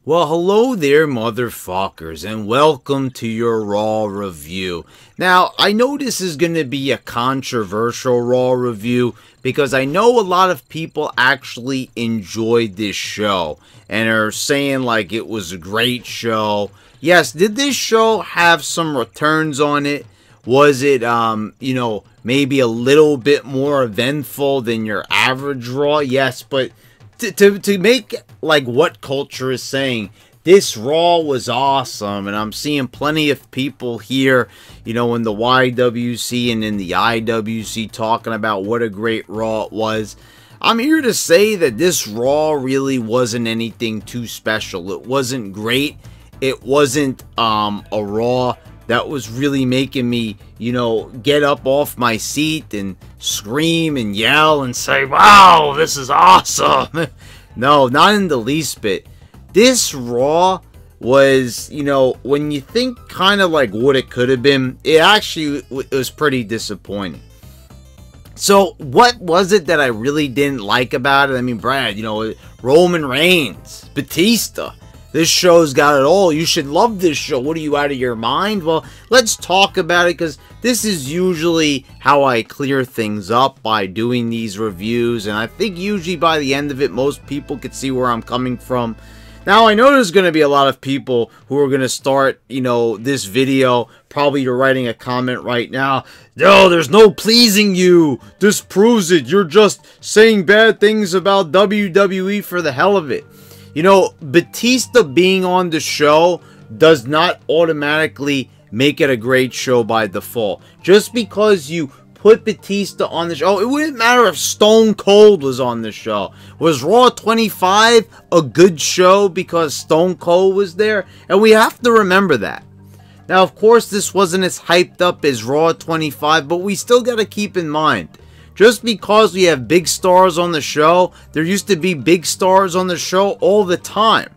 Well, hello there, motherfuckers, and welcome to your Raw review. Now, I know this is going to be a controversial Raw review because I know a lot of people actually enjoyed this show and are saying like it was a great show. Yes, did this show have some returns on it? Was it, maybe a little bit more eventful than your average Raw? Yes, but to make like what culture is saying, this Raw was awesome, and I'm seeing plenty of people here, in the YWC and in the IWC talking about what a great Raw it was. I'm here to say that this Raw really wasn't anything too special. It wasn't great. It wasn't a Raw that was really making me, get up off my seat and scream and yell and say, wow, this is awesome. No, not in the least bit. This Raw was, when you think kind of like what it could have been, it was pretty disappointing. So, what was it that I really didn't like about it? I mean, Brad, Roman Reigns, Batista. This show's got it all. You should love this show. What are you, out of your mind? Well, let's talk about it, because this is usually how I clear things up, by doing these reviews. And I think usually by the end of it, most people could see where I'm coming from. Now, I know there's going to be a lot of people who are going to start, this video. Probably you're writing a comment right now. No, there's no pleasing you. This proves it. You're just saying bad things about WWE for the hell of it. Batista being on the show does not automatically make it a great show by default. Just because you put Batista on the show, it wouldn't matter if Stone Cold was on the show. Was Raw 25 a good show because Stone Cold was there? And we have to remember that. Now, of course, this wasn't as hyped up as Raw 25, but we still got to keep in mind, just because we have big stars on the show, there used to be big stars on the show all the time.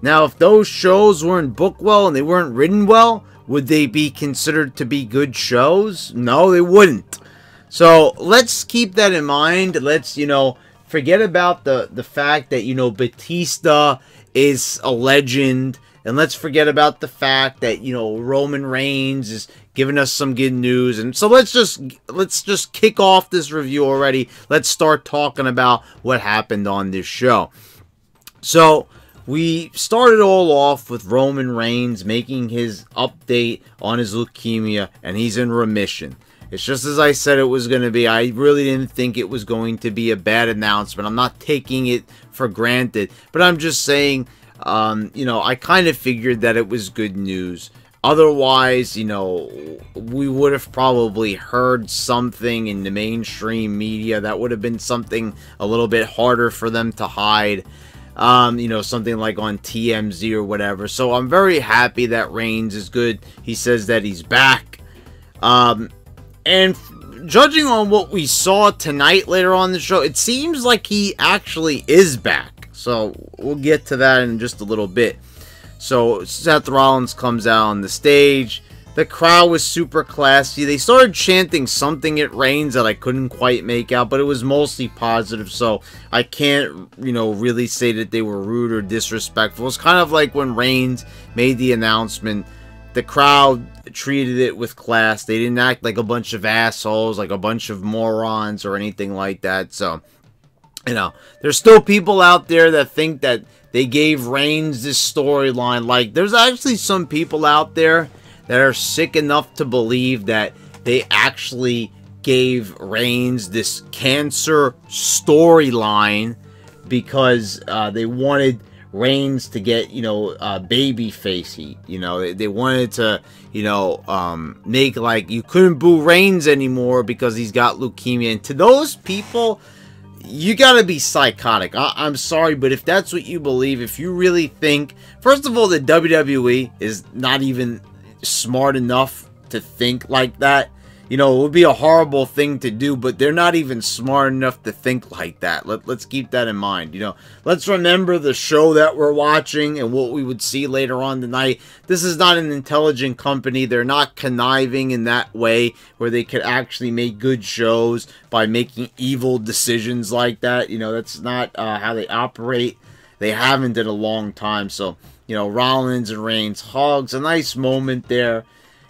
Now, if those shows weren't booked well and they weren't written well, would they be considered to be good shows? No, they wouldn't. So, let's keep that in mind. Let's, forget about the fact that, Batista is a legend. And let's forget about the fact that, Roman Reigns is giving us some good news. And so let's just kick off this review already. Let's start talking about what happened on this show. So we started all off with Roman Reigns making his update on his leukemia, and he's in remission. It's just as I said it was going to be. I really didn't think it was going to be a bad announcement. I'm not taking it for granted, but I'm just saying, I kind of figured that it was good news. Otherwise, we would have probably heard something in the mainstream media that would have been something a little bit harder for them to hide. Something like on TMZ or whatever. So I'm very happy that Reigns is good. He says that he's back. And judging on what we saw tonight later on in the show, it seems like he actually is back. So we'll get to that in just a little bit. So Seth Rollins comes out on the stage. The crowd was super classy. They started chanting something at Reigns that I couldn't quite make out, but it was mostly positive, so I can't, really say that they were rude or disrespectful. It's kind of like when Reigns made the announcement. The crowd treated it with class. They didn't act like a bunch of assholes, like a bunch of morons or anything like that. So, there's still people out there that think that they gave Reigns this storyline. Like, there's actually some people out there that are sick enough to believe that they actually gave Reigns this cancer storyline because they wanted Reigns to get, baby face heat. They wanted to, make like you couldn't boo Reigns anymore because he's got leukemia. And to those people, you gotta be psychotic. I'm sorry, but if that's what you believe, if you really think, first of all, the WWE is not even smart enough to think like that. It would be a horrible thing to do, but they're not even smart enough to think like that. Let's keep that in mind. Let's remember the show that we're watching and what we would see later on tonight. This is not an intelligent company. They're not conniving in that way where they could actually make good shows by making evil decisions like that. That's not how they operate. they haven't in a long time. So, you know, Rollins and Reigns hugs, a nice moment there,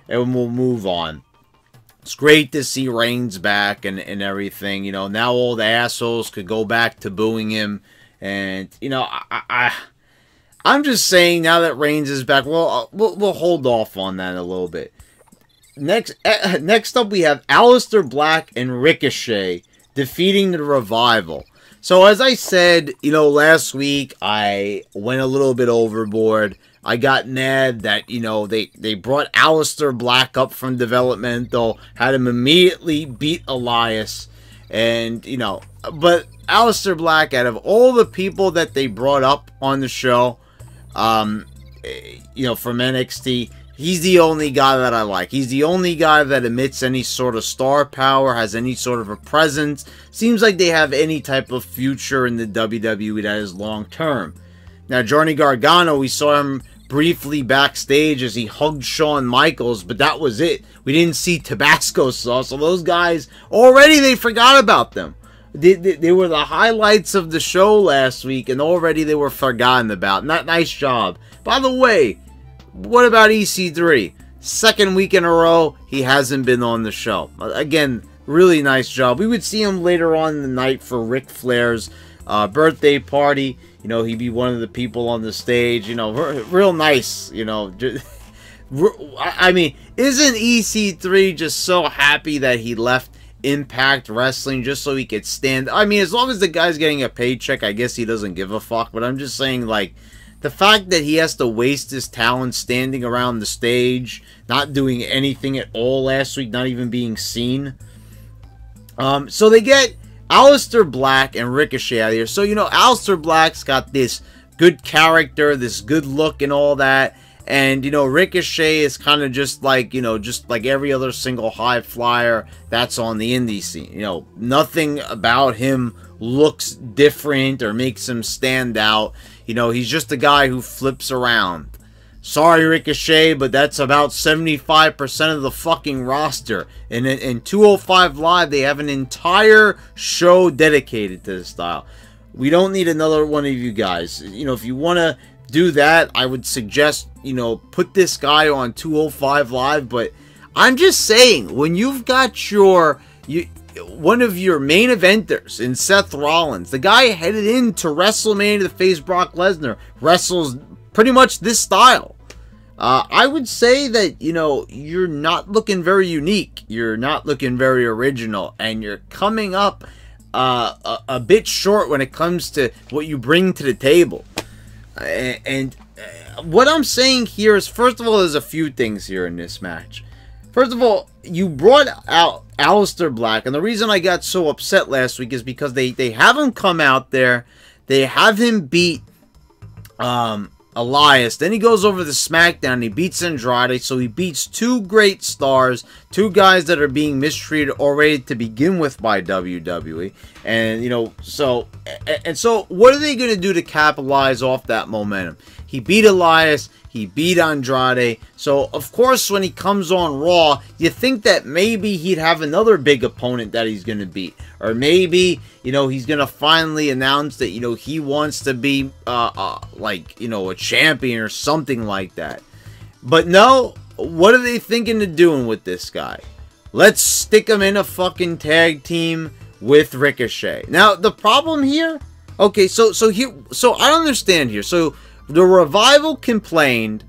and we'll move on. It's great to see Reigns back and everything. You know, now all the assholes could go back to booing him. And, you know, I'm just saying now that Reigns is back, well, we'll hold off on that a little bit. Next up, we have Aleister Black and Ricochet defeating the Revival. So, as I said, you know, last week, I went a little bit overboard. I got mad that, you know, they brought Aleister Black up from developmental, had him immediately beat Elias, and, you know, but Aleister Black, out of all the people that they brought up on the show, you know, from NXT, he's the only guy that I like. He's the only guy that emits any sort of star power, has any sort of a presence. Seems like they have any type of future in the WWE that is long term. Now, Johnny Gargano, we saw him briefly backstage as he hugged Shawn Michaels, but that was it. We didn't see Tabasco sauce, so those guys, already they forgot about them. They were the highlights of the show last week, and already they were forgotten about. Nice job. By the way, what about EC3? Second week in a row, he hasn't been on the show. Again, really nice job. We would see him later on in the night for Ric Flair's birthday party. You know, he'd be one of the people on the stage. You know, real nice. You know, I mean, isn't EC3 just so happy that he left Impact Wrestling just so he could stand? I mean, as long as the guy's getting a paycheck, I guess he doesn't give a fuck. But I'm just saying, like, the fact that he has to waste his talent standing around the stage, not doing anything at all last week, not even being seen. So they get Aleister Black and Ricochet out of here. So, you know, Aleister Black's got this good character, this good look and all that. And, you know, Ricochet is kind of just like, you know, just like every other single high flyer that's on the indie scene. You know, nothing about him looks different or makes him stand out. You know, he's just a guy who flips around. Sorry, Ricochet, but that's about 75% of the fucking roster. And in 205 Live, they have an entire show dedicated to this style. We don't need another one of you guys. You know, if you want to do that, I would suggest, you know, put this guy on 205 Live. But I'm just saying, when you've got one of your main eventers in Seth Rollins, the guy headed into WrestleMania to face Brock Lesnar, wrestles pretty much this style. I would say that, you know, you're not looking very unique. You're not looking very original. And you're coming up a bit short when it comes to what you bring to the table. And what I'm saying here is, first of all, there's a few things here in this match. First of all, you brought out Aleister Black. And the reason I got so upset last week is because they have him come out there. They have him beat Elias. Then he goes over to SmackDown and he beats Andrade. So he beats two great stars, two guys that are being mistreated already to begin with by WWE. And, you know, so what are they going to do to capitalize off that momentum? He beat Elias. He beat Andrade. So, of course, when he comes on Raw, you think that maybe he'd have another big opponent that he's going to beat. Or maybe, you know, he's going to finally announce that, you know, he wants to be, like, you know, a champion or something like that. But no, what are they thinking of doing with this guy? Let's stick him in a fucking tag team with Ricochet. Now, the problem here, okay, so I understand here. So the Revival complained,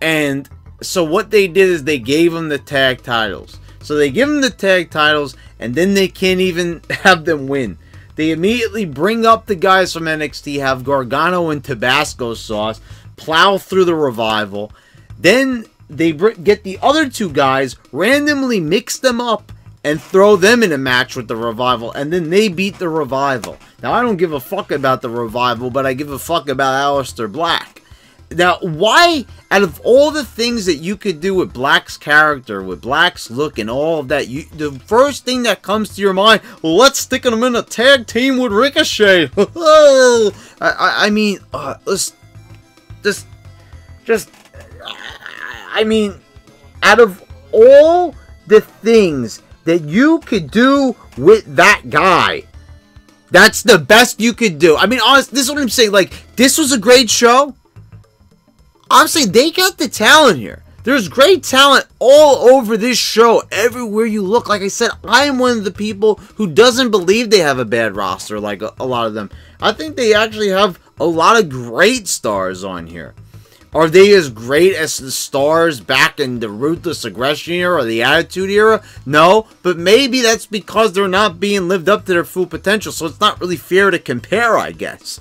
and so what they did is they gave him the tag titles. So they give him the tag titles, and then they can't even have them win. They immediately bring up the guys from NXT, have Gargano and Tabasco sauce, plow through the Revival. Then they get the other two guys, randomly mix them up, and throw them in a match with the Revival, and then they beat the Revival. Now, I don't give a fuck about the Revival, but I give a fuck about Aleister Black. Now, why, out of all the things that you could do with Black's character, with Black's look and all of that, the first thing that comes to your mind, well, let's stick him in a tag team with Ricochet. I mean, I mean, out of all the things that you could do with that guy, That's the best you could do. I mean, honestly, this is what I'm saying. Like, this was a great show. Honestly, they got the talent here. There's great talent all over this show, everywhere you look. Like I said, I am one of the people who doesn't believe they have a bad roster like a lot of them. I think they actually have a lot of great stars on here. Are they as great as the stars back in the Ruthless Aggression era or the Attitude era? No, but maybe that's because they're not being lived up to their full potential, so it's not really fair to compare, I guess.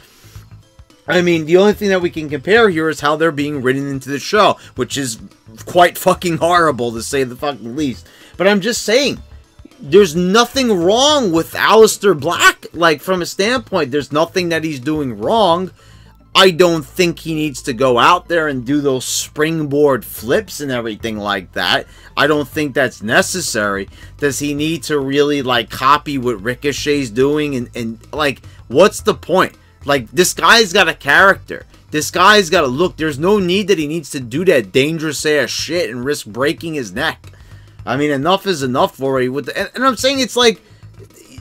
I mean, the only thing that we can compare here is how they're being written into the show, which is quite fucking horrible, to say the fucking least. But I'm just saying, there's nothing wrong with Aleister Black. Like, from a standpoint, there's nothing that he's doing wrong. I don't think he needs to go out there and do those springboard flips and everything like that. I don't think that's necessary. Does he need to really, like, copy what Ricochet's doing? And like, what's the point? Like, this guy's got a character. This guy's got a look. There's no need that he needs to do that dangerous ass shit and risk breaking his neck. I mean, enough is enough already. And I'm saying, it's like,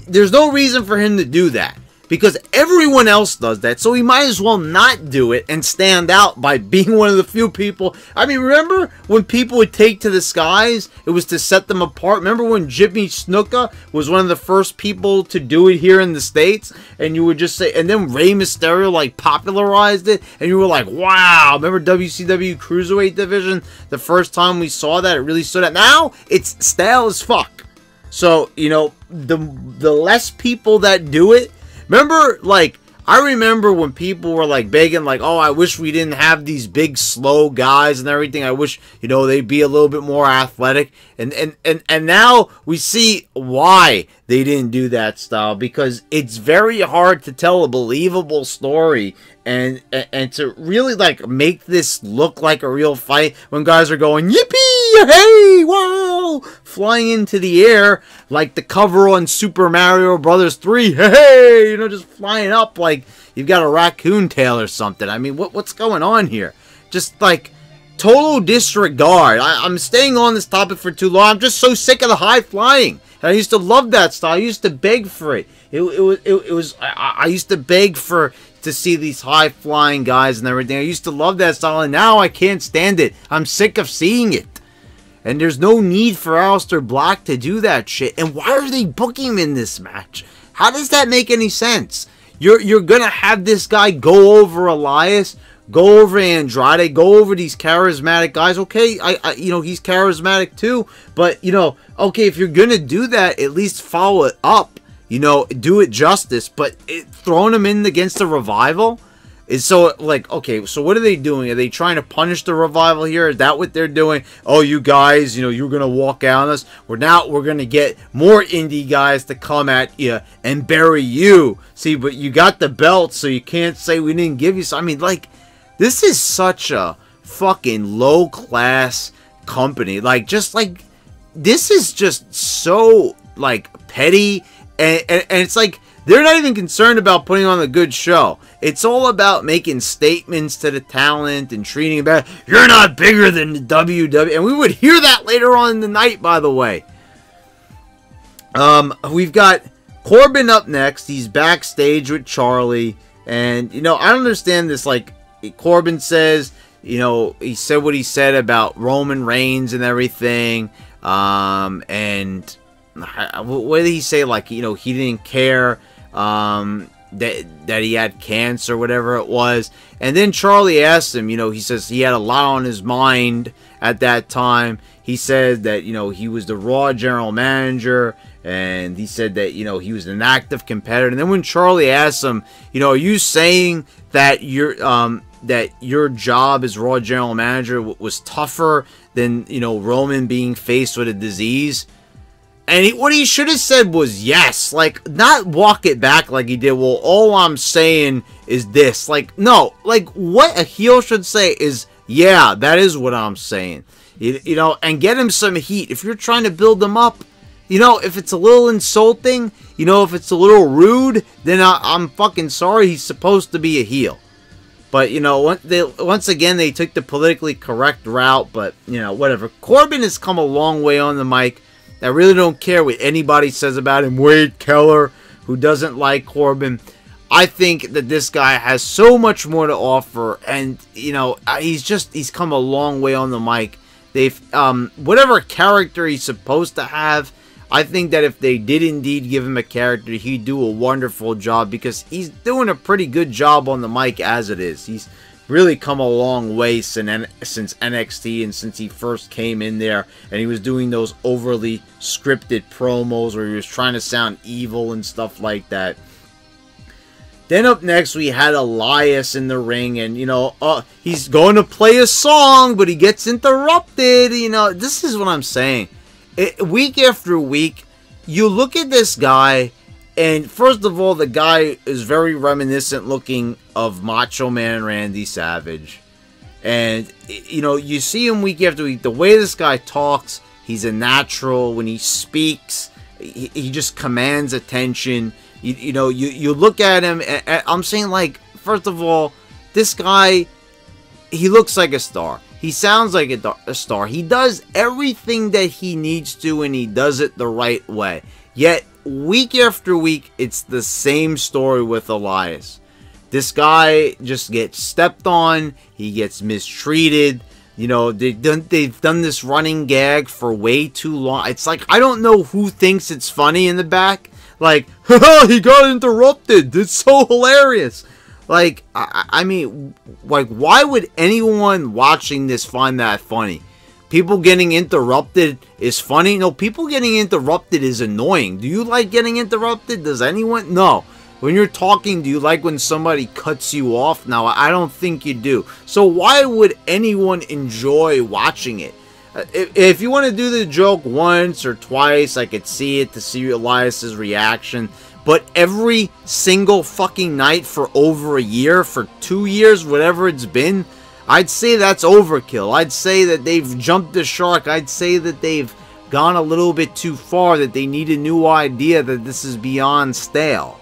there's no reason for him to do that, because everyone else does that, so he might as well not do it and stand out by being one of the few people. I mean, remember when people would take to the skies? It was to set them apart. Remember when Jimmy Snuka was one of the first people to do it here in the States? And you would just say, and then Rey Mysterio, like, popularized it, and you were like, wow. Remember WCW Cruiserweight Division? The first time we saw that, it really stood out. Now, it's stale as fuck. So, you know, the less people that do it, remember, like, I remember when people were, like, begging, like, oh, I wish we didn't have these big, slow guys and everything. I wish, you know, they'd be a little bit more athletic. And now we see why they didn't do that style, because it's very hard to tell a believable story and to really, like, make this look like a real fight when guys are going, yippee, hey, wow, flying into the air like the cover on Super Mario Brothers 3, hey, you know, just flying up like you've got a raccoon tail or something. I mean, what's going on here? Just, like, total disregard. I'm staying on this topic for too long. I'm just so sick of the high flying. And I used to love that style. I used to beg for it. I used to beg to see these high flying guys and everything. I used to love that style, and now I can't stand it. I'm sick of seeing it. And there's no need for Aleister Black to do that shit. And why are they booking him in this match? How does that make any sense? You're gonna have this guy go over Elias, go over Andrade, go over these charismatic guys. Okay, you know, he's charismatic too, but, you know, okay, if you're gonna do that, at least follow it up. You know, do it justice. But throwing him in against the Revival is so, like, okay, so what are they doing? Are they trying to punish the Revival here? Is that what they're doing? Oh, you guys, you know, you're going to walk out on us. We're going to get more indie guys to come at you and bury you. See, but you got the belt, so you can't say we didn't give you some. I mean, like, this is such a fucking low-class company. Like, just, like, this is just so, like, petty. And it's like, they're not even concerned about putting on a good show. It's all about making statements to the talent and treating it bad. You're not bigger than the WWE. And we would hear that later on in the night, by the way. We've got Corbin up next. He's backstage with Charlie. And, you know, I don't understand this. Like, Corbin says, you know, he said what he said about Roman Reigns and everything. And what did he say? Like, you know, he didn't care that he had cancer, whatever it was. And then Charlie asked him, you know, he says he had a lot on his mind at that time. He said that, you know, he was the Raw general manager, and he said that, you know, he was an active competitor. And then when Charlie asked him, you know, are you saying that your job as Raw general manager was tougher than, you know, Roman being faced with a disease? And what he should have said was yes. Like, not walk it back like he did. Well, all I'm saying is this. Like, no. Like, what a heel should say is, yeah, that is what I'm saying. You know, and get him some heat. If you're trying to build him up, you know, if it's a little insulting, you know, if it's a little rude, then I'm fucking sorry. He's supposed to be a heel. But, you know, once again, they took the politically correct route. But, you know, whatever. Corbin has come a long way on the mic. I really don't care what anybody says about him. Wade Keller, who doesn't like Corbin. I think that this guy has so much more to offer, and you know, he's come a long way on the mic. They've whatever character he's supposed to have, I think that if they did indeed give him a character, he'd do a wonderful job, because he's doing a pretty good job on the mic as it is. He's really come a long way since NXT, and since he first came in there and he was doing those overly scripted promos where he was trying to sound evil and stuff like that. Then up next, we had Elias in the ring, and, you know, he's going to play a song, but he gets interrupted. You know, this is what I'm saying. Week after week, you look at this guy, and first of all, the guy is very reminiscent looking of Macho Man Randy Savage. And, you know, you see him week after week. The way this guy talks, he's a natural. When he speaks, he just commands attention. You know, you look at him, and I'm saying, like, first of all, this guy, he looks like a star. He sounds like a star. He does everything that he needs to, and he does it the right way. Yet, week after week, it's the same story with Elias. This guy just gets stepped on. He gets mistreated. You know, they've done this running gag for way too long. It's like, I don't know who thinks it's funny in the back. Like, haha, he got interrupted. It's so hilarious. Like, I mean, like, why would anyone watching this find that funny? People getting interrupted is funny? No, people getting interrupted is annoying. Do you like getting interrupted? Does anyone? No. When you're talking, do you like when somebody cuts you off? No, I don't think you do. So why would anyone enjoy watching it? If you want to do the joke once or twice, I could see it to see Elias's reaction. But every single fucking night for over a year, for 2 years, whatever it's been, I'd say that's overkill. I'd say that they've jumped the shark. I'd say that they've gone a little bit too far, that they need a new idea, that this is beyond stale.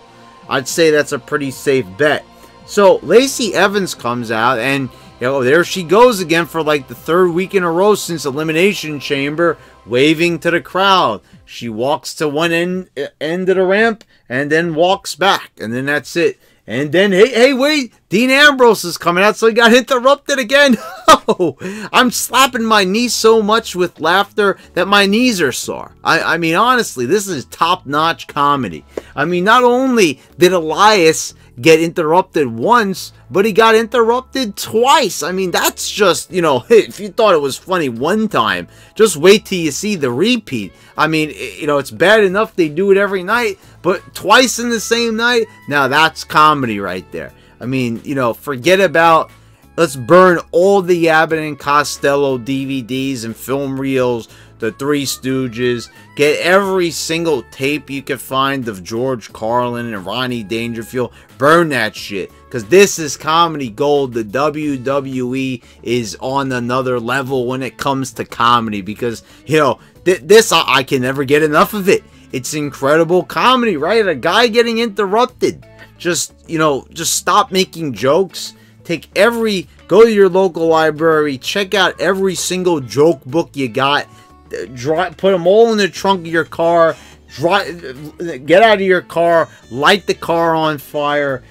I'd say that's a pretty safe bet. So Lacey Evans comes out, and you know, there she goes again for like the third week in a row since Elimination Chamber, waving to the crowd. She walks to one end of the ramp and then walks back, and then that's it. And then, hey, wait, Dean Ambrose is coming out, so he got interrupted again. Oh, I'm slapping my knee so much with laughter that my knees are sore. I mean, honestly, this is top-notch comedy. I mean, not only did Elias get interrupted once, but he got interrupted twice. I mean, that's just, you know, if you thought it was funny one time, just wait till you see the repeat. I mean, you know, it's bad enough they do it every night, but twice in the same night? Now that's comedy right there. I mean, you know, forget about, let's burn all the Abbott and Costello DVDs and film reels, the Three Stooges, get every single tape you can find of George Carlin and Ronnie Dangerfield, burn that shit, because this is comedy gold. The WWE is on another level when it comes to comedy, because, you know, this, I can never get enough of it. It's incredible comedy, right? A guy getting interrupted. Just, you know, just stop making jokes. Go to your local library, check out every single joke book you got, put them all in the trunk of your car, get out of your car, light the car on fire,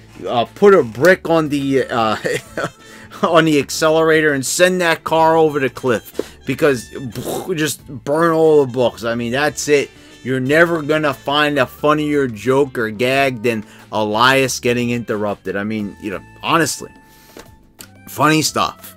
put a brick on the on the accelerator and send that car over the cliff, because just burn all the books. I mean, that's it. You're never gonna find a funnier joke or gag than Elias getting interrupted. I mean, you know, honestly, funny stuff.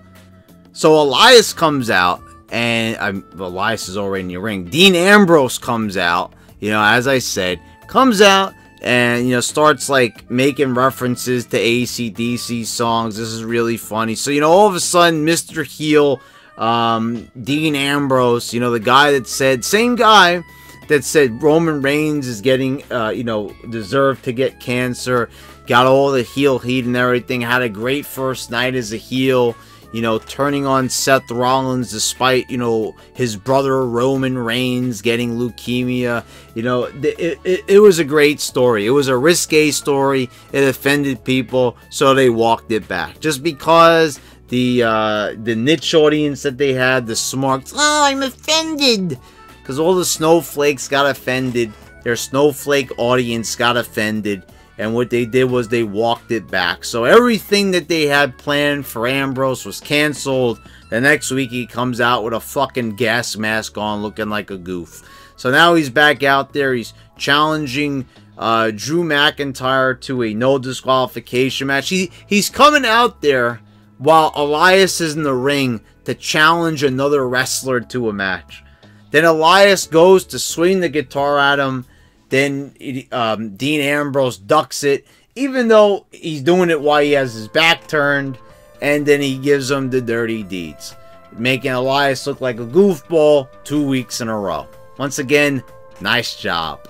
So Elias comes out, and Elias is already in the ring. Dean Ambrose comes out, you know, as I said, comes out and, you know, starts like making references to AC/DC songs. This is really funny. So, you know, all of a sudden, Mr. Heel, Dean Ambrose, you know, the guy that said, same guy that said Roman Reigns is getting, you know, deserved to get cancer, got all the heel heat and everything, had a great first night as a heel, you know, turning on Seth Rollins despite, you know, his brother Roman Reigns getting leukemia. You know, it was a great story. It was a risque story. It offended people, so they walked it back. Just because the niche audience that they had, the smarks, oh, I'm offended, because all the snowflakes got offended. their snowflake audience got offended, and what they did was they walked it back. So everything that they had planned for Ambrose was canceled. The next week he comes out with a fucking gas mask on, looking like a goof. So now he's back out there. He's challenging Drew McIntyre to a no disqualification match. He's coming out there while Elias is in the ring to challenge another wrestler to a match. Then Elias goes to swing the guitar at him. Then Dean Ambrose ducks it, even though he's doing it while he has his back turned. And then he gives him the dirty deeds, making Elias look like a goofball 2 weeks in a row. Once again, nice job.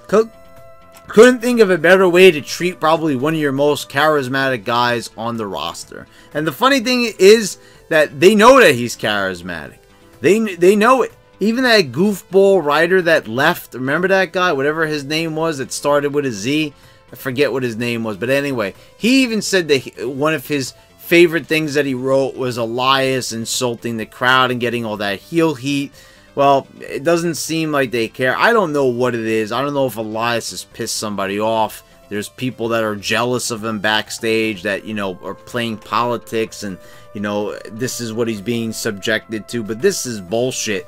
Couldn't think of a better way to treat probably one of your most charismatic guys on the roster. And the funny thing is that they know that he's charismatic. They know it. Even that goofball writer that left, remember that guy, whatever his name was, that started with a Z? I forget what his name was, but anyway, he even said that one of his favorite things that he wrote was Elias insulting the crowd and getting all that heel heat. Well, it doesn't seem like they care. I don't know what it is. I don't know if Elias has pissed somebody off. There's people that are jealous of him backstage that, you know, are playing politics and, you know, this is what he's being subjected to. But this is bullshit.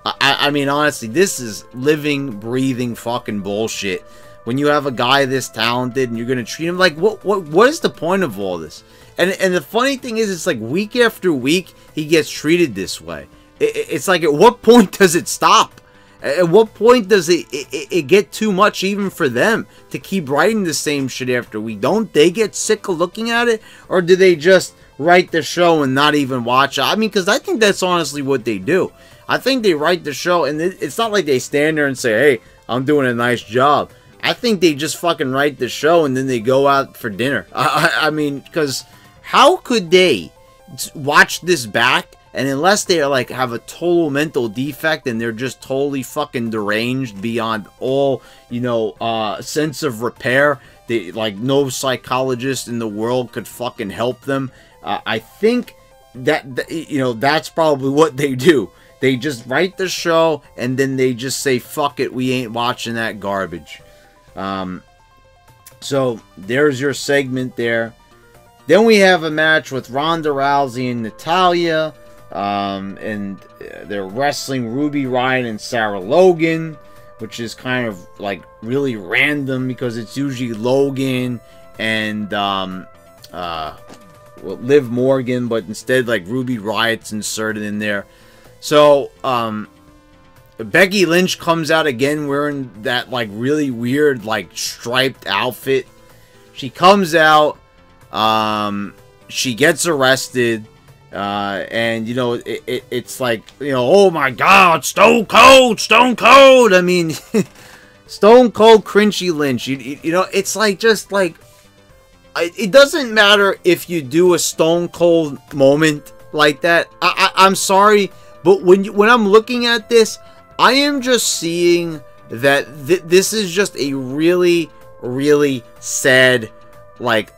I mean, honestly, this is living, breathing fucking bullshit. When you have a guy this talented and you're going to treat him like, what is the point of all this? And the funny thing is, it's like week after week, he gets treated this way. It's like, at what point does it stop? At what point does it get too much even for them to keep writing the same shit after week? Don't they get sick of looking at it? Or do they just write the show and not even watch it? I mean, because I think that's honestly what they do. I think they write the show, and it's not like they stand there and say, hey, I'm doing a nice job. I think they just fucking write the show and then they go out for dinner. I mean, because how could they watch this back, and unless they are like have a total mental defect and they're just totally fucking deranged beyond all, you know, sense of repair, they, like, no psychologist in the world could fucking help them. I think that, you know, that's probably what they do. They just write the show and then they just say, fuck it, we ain't watching that garbage. So there's your segment there. Then we have a match with Ronda Rousey and Natalya. And they're wrestling Ruby Riott and Sarah Logan, which is kind of like really random because it's usually Logan and Liv Morgan, but instead like Ruby Riott's inserted in there. So Becky Lynch comes out again wearing that like really weird like striped outfit. She comes out, she gets arrested. And you know, it's like, you know, oh my god, Stone Cold. I mean, Stone Cold Crunchy Lynch. You know, it's like, just like, it doesn't matter if you do a Stone Cold moment like that. I'm sorry, but when I'm looking at this, I am just seeing that this is just a really, really sad, like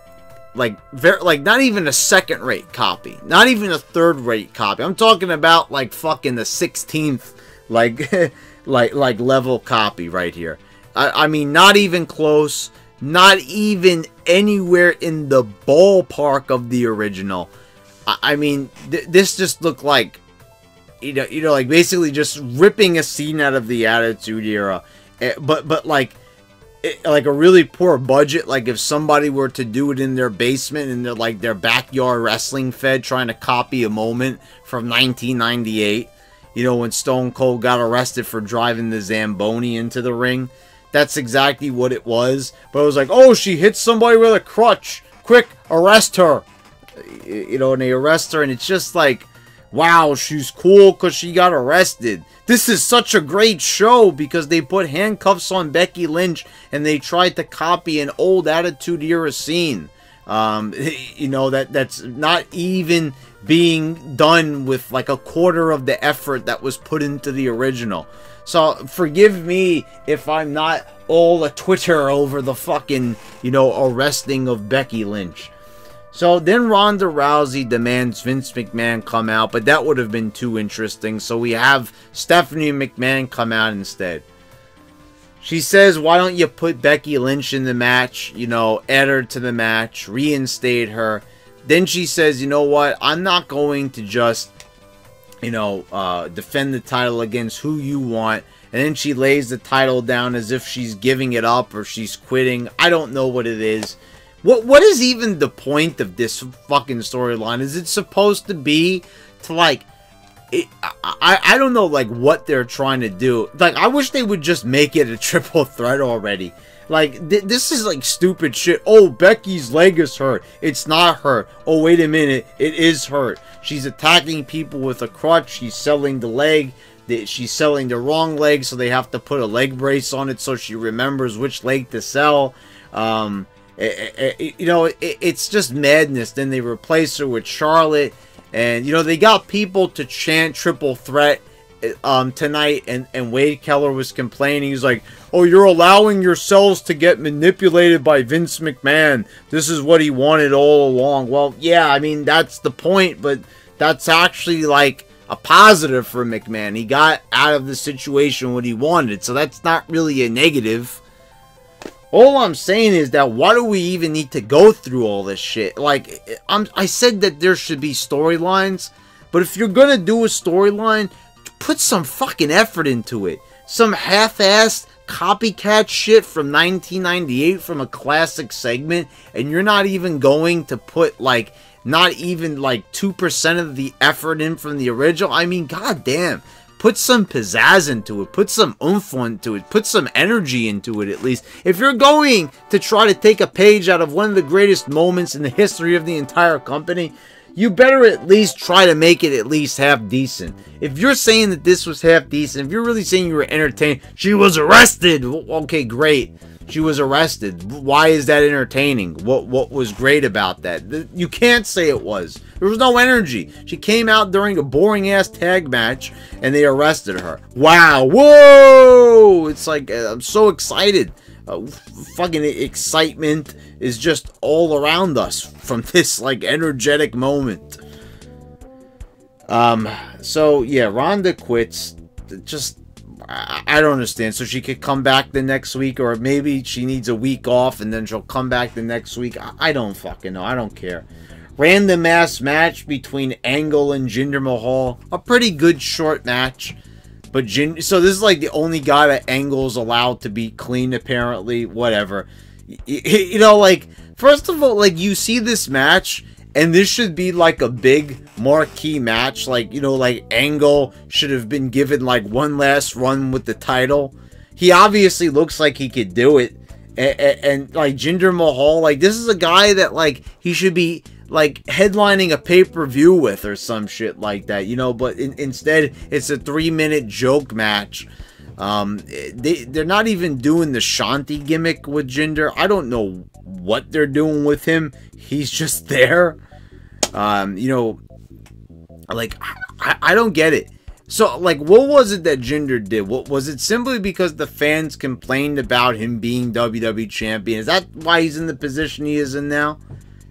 not even a second-rate copy, not even a third-rate copy. I'm talking about like fucking the 16th like level copy right here. I mean, not even close, not even anywhere in the ballpark of the original. I mean, this just looked like, you know, like basically just ripping a scene out of the Attitude Era, but like a really poor budget. Like if somebody were to do it in their basement in their backyard wrestling fed, trying to copy a moment from 1998, you know, when Stone Cold got arrested for driving the Zamboni into the ring. That's exactly what it was. But it was like, oh, she hit somebody with a crutch, quick, arrest her, you know, and they arrest her, and it's just like, wow, she's cool because she got arrested. This is such a great show because they put handcuffs on Becky Lynch and they tried to copy an old Attitude Era scene. You know, that's not even being done with like a quarter of the effort that was put into the original. So forgive me if I'm not all a Twitter over the fucking, you know, arresting of Becky Lynch. So then Ronda Rousey demands Vince McMahon come out, but that would have been too interesting. So we have Stephanie McMahon come out instead. She says, why don't you put Becky Lynch in the match, you know, add her to the match, reinstate her. Then she says, you know what, I'm not going to just, you know, defend the title against who you want. And then she lays the title down as if she's giving it up or she's quitting. I don't know what it is. What is even the point of this fucking storyline? Is it supposed to be to, like, I don't know, like, what they're trying to do. Like, I wish they would just make it a triple threat already. Like, this is, like, stupid shit. Oh, Becky's leg is hurt. It's not hurt. Oh, wait a minute. It is hurt. She's attacking people with a crutch. She's selling the leg. She's selling the wrong leg, so they have to put a leg brace on it so she remembers which leg to sell. You know, it's just madness. Then they replace her with Charlotte. And, you know, they got people to chant triple threat tonight, and Wade Keller was complaining. He's like, oh, you're allowing yourselves to get manipulated by Vince McMahon. This is what he wanted all along. Well, yeah, I mean, that's the point, but that's actually, like, a positive for McMahon. He got out of the situation what he wanted, so that's not really a negative. All I'm saying is that why do we even need to go through all this shit? Like, I said that there should be storylines, but if you're gonna do a storyline, put some fucking effort into it. Some half-assed copycat shit from 1998 from a classic segment, and you're not even going to put, like, not even, like, 2% of the effort in from the original. I mean, goddamn. Put some pizzazz into it. Put some oomph into it. Put some energy into it, at least. If you're going to try to take a page out of one of the greatest moments in the history of the entire company, you better at least try to make it at least half decent. If you're saying that this was half decent, if you're really saying you were entertained, she was arrested. Okay, great. She was arrested. Why is that entertaining? What was great about that? You can't say it was. There was no energy. She came out during a boring-ass tag match, and they arrested her. Wow. Whoa! It's like, I'm so excited. Fucking excitement is just all around us from this, like, energetic moment. So, yeah, Ronda quits. Just, I don't understand. So she could come back the next week, or maybe she needs a week off and then she'll come back the next week. I don't fucking know. I don't care. Random ass match between Angle and Jinder Mahal. A pretty good short match. But so this is like the only guy that Angle's allowed to be clean, apparently. Whatever. You know, like, first of all, like, you see this match, and this should be like a big marquee match. Like, you know, like, Angle should have been given like one last run with the title. He obviously looks like he could do it. And like, Jinder Mahal, like, this is a guy that, like, he should be, like, headlining a pay-per-view with or some shit like that, you know, but instead it's a 3-minute joke match. They're not even doing the Shanti gimmick with Jinder. I don't know what they're doing with him. He's just there. You know, like, I don't get it. So, like, what was it that Jinder did? What was it? Simply because the fans complained about him being WWE champion? Is that why he's in the position he is in now?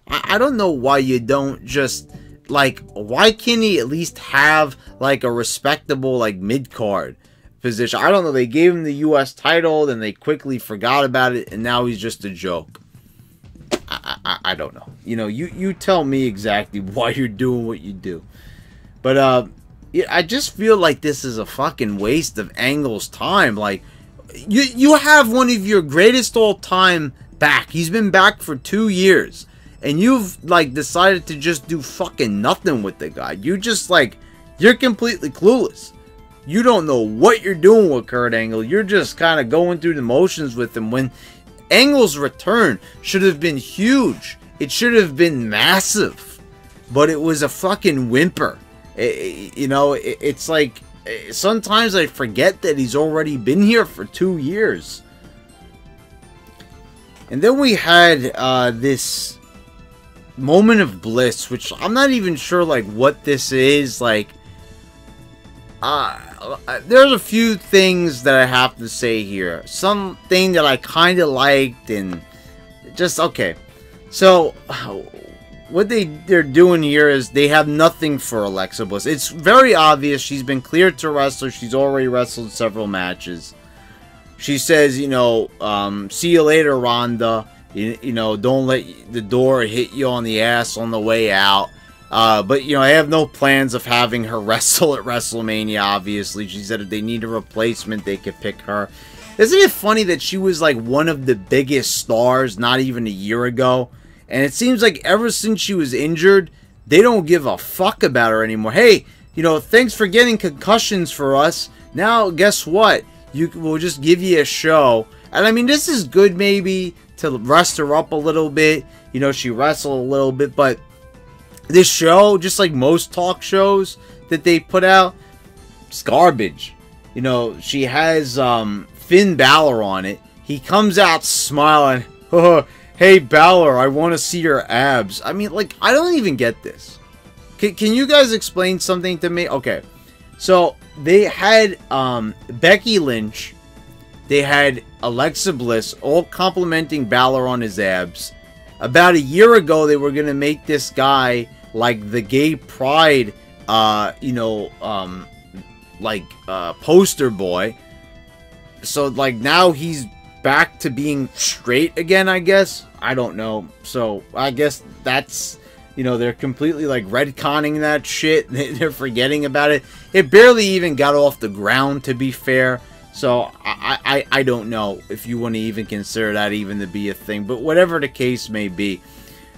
I don't know why you don't just, like, why can't he at least have, like, a respectable, like, mid-card position? I don't know. They gave him the U.S. title, then they quickly forgot about it, and now he's just a joke. I don't know. You know, you tell me exactly why you're doing what you do. But, yeah, I just feel like this is a fucking waste of Angle's time. Like, you have one of your greatest all-time back. He's been back for 2 years. And you've, like, decided to just do fucking nothing with the guy. You just, like, you're completely clueless. You don't know what you're doing with Kurt Angle. You're just kind of going through the motions with him, when Angle's return should have been huge. It should have been massive. But it was a fucking whimper. You know, it's like, sometimes I forget that he's already been here for 2 years. And then we had this moment of bliss, which I'm not even sure, like, what this is. Like, there's a few things that I have to say here. Something that I kind of liked, and just, okay. So, what they're doing here is they have nothing for Alexa Bliss. It's very obvious she's been cleared to wrestle. She's already wrestled several matches. she says, you know, see you later, Rhonda. You know, don't let the door hit you on the ass on the way out. But, you know, I have no plans of having her wrestle at WrestleMania, obviously. She said if they need a replacement, they could pick her. Isn't it funny that she was, like, one of the biggest stars not even a year ago? And it seems like ever since she was injured, they don't give a fuck about her anymore. Hey, you know, thanks for getting concussions for us. Now, guess what? We'll just give you a show. And, I mean, this is good maybe to rest her up a little bit. You know, she wrestled a little bit, but this show, just like most talk shows that they put out, it's garbage. You know, she has Finn Balor on it. He comes out smiling. Oh, hey, Balor, I want to see your abs. I mean, like, I don't even get this. Can you guys explain something to me? Okay, so they had Becky Lynch. They had Alexa Bliss all complimenting Balor on his abs. About a year ago, they were going to make this guy like the gay pride, you know, poster boy. So, like, now he's back to being straight again, I guess. I don't know. So, I guess that's, you know, they're completely, like, retconning that shit. They're forgetting about it. It barely even got off the ground, to be fair. So, I don't know if you want to even consider that even to be a thing. But whatever the case may be,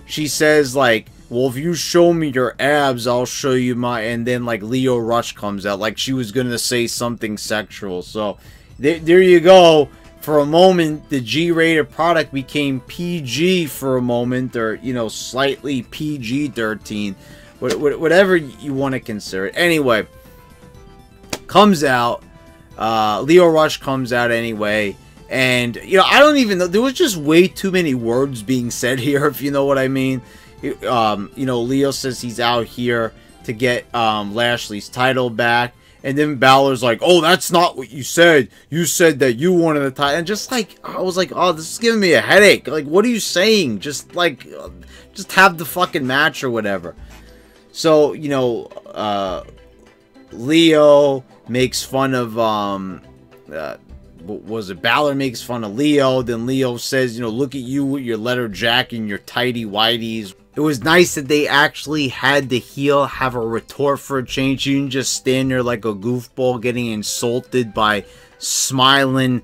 she says, like, well, if you show me your abs, I'll show you my... And then, like, Lio Rush comes out. Like, she was going to say something sexual. So, there you go. For a moment, the G-rated product became PG for a moment. Or, you know, slightly PG-13. Whatever you want to consider it. Anyway, comes out. Lio Rush comes out anyway. And, you know, I don't even know. There was just way too many words being said here, if you know what I mean. You know, Leo says he's out here to get Lashley's title back. And then Balor's like, oh, that's not what you said. You said that you wanted the title. And just like, I was like, oh, this is giving me a headache. Like, what are you saying? Just like, just have the fucking match or whatever. So, you know, Leo makes fun of, what was it? Balor makes fun of Leo. Then Leo says, you know, look at you with your leather jacket and your tighty whities. It was nice that they actually had the heel have a retort for a change. You didn't just stand there like a goofball getting insulted by smiling,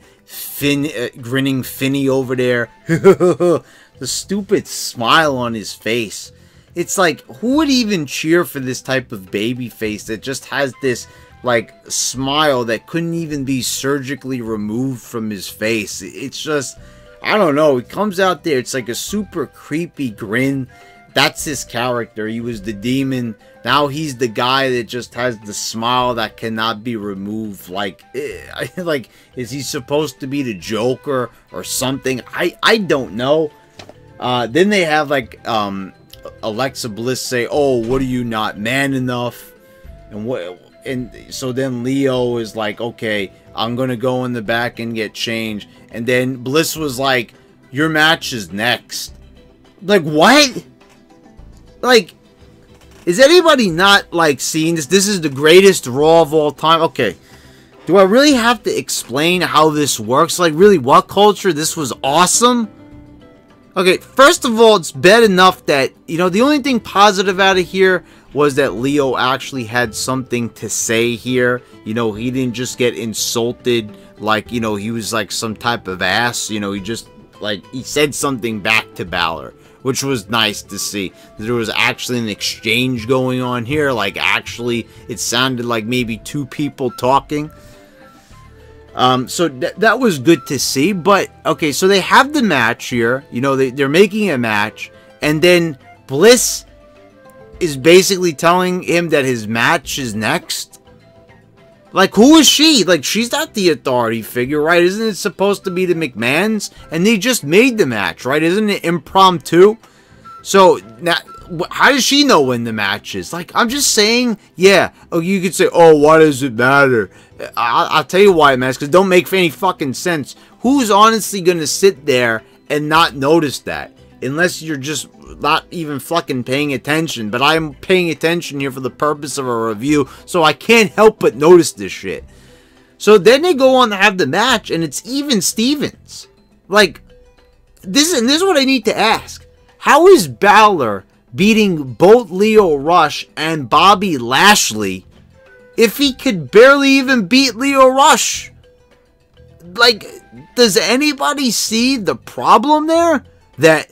grinning Finny over there. The stupid smile on his face. It's like, who would even cheer for this type of baby face that just has this, like, smile that couldn't even be surgically removed from his face? It's just, I don't know. He comes out there, it's like a super creepy grin. That's his character. He was the demon. Now he's the guy that just has the smile that cannot be removed. Like, like, is he supposed to be the Joker or something? I don't know. Then they have, like, Alexa Bliss say, oh, what are you, not man enough? And so then Leo is like, okay, I'm gonna go in the back and get changed. And then Bliss was like, your match is next. Like, what? Like, is anybody not, like, seeing this? This is the greatest Raw of all time. Okay, do I really have to explain how this works? Like, really, what culture? This was awesome? Okay, first of all, it's bad enough that, you know, the only thing positive out of here was that Leo actually had something to say here. You know, he didn't just get insulted like, you know, he was like some type of ass. You know, he just, like, he said something back to Balor, which was nice to see. There was actually an exchange going on here. Like, actually, it sounded like maybe two people talking. So that was good to see. But, okay, so they have the match here. You know, they're making a match. And then Bliss is basically telling him that his match is next. Like, who is she? Like, she's not the authority figure, right? Isn't it supposed to be the McMahons? And they just made the match, right? Isn't it impromptu? So, now, how does she know when the match is? Like, I'm just saying, yeah. Oh, you could say, oh, why does it matter? I'll tell you why it matters, because it don't make any fucking sense. Who's honestly going to sit there and not notice that? Unless you're just not even fucking paying attention. But I'm paying attention here for the purpose of a review, so I can't help but notice this shit. So then they go on to have the match, and it's even Stevens. Like, this is what I need to ask. How is Balor beating both Lio Rush and Bobby Lashley if he could barely even beat Lio Rush? Like, does anybody see the problem there? That,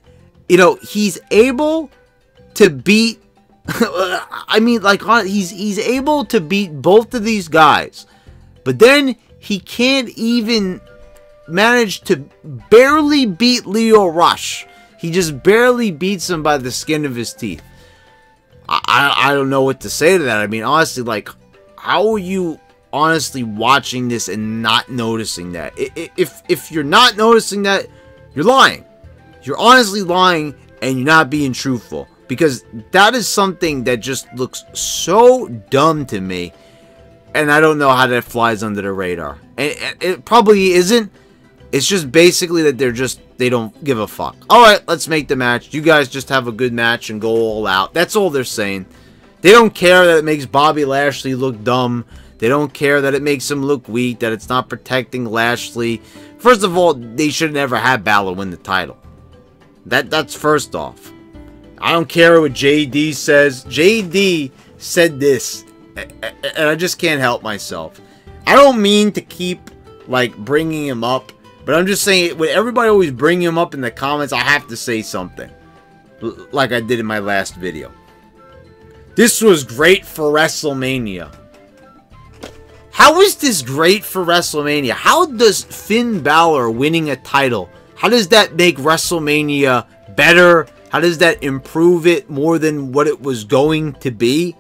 you know, he's able to beat... I mean, like, he's able to beat both of these guys. But then he can't even manage to barely beat Lio Rush. He just barely beats him by the skin of his teeth. I don't know what to say to that. I mean, honestly, like, how are you honestly watching this and not noticing that? If you're not noticing that, you're lying. You're honestly lying, and you're not being truthful. Because that is something that just looks so dumb to me. And I don't know how that flies under the radar. And it probably isn't. It's just basically that they don't give a fuck. Alright, let's make the match. You guys just have a good match and go all out. That's all they're saying. They don't care that it makes Bobby Lashley look dumb. They don't care that it makes him look weak, that it's not protecting Lashley. First of all, they should never have Balor win the title. That's first off. I don't care what JD says. JD said this, and I just can't help myself. I don't mean to keep, like, bringing him up, but I'm just saying, with everybody always bring him up in the comments, I have to say something. Like I did in my last video. This was great for WrestleMania. How is this great for WrestleMania? How does Finn Balor winning a title, how does that make WrestleMania better? How does that improve it more than what it was going to be?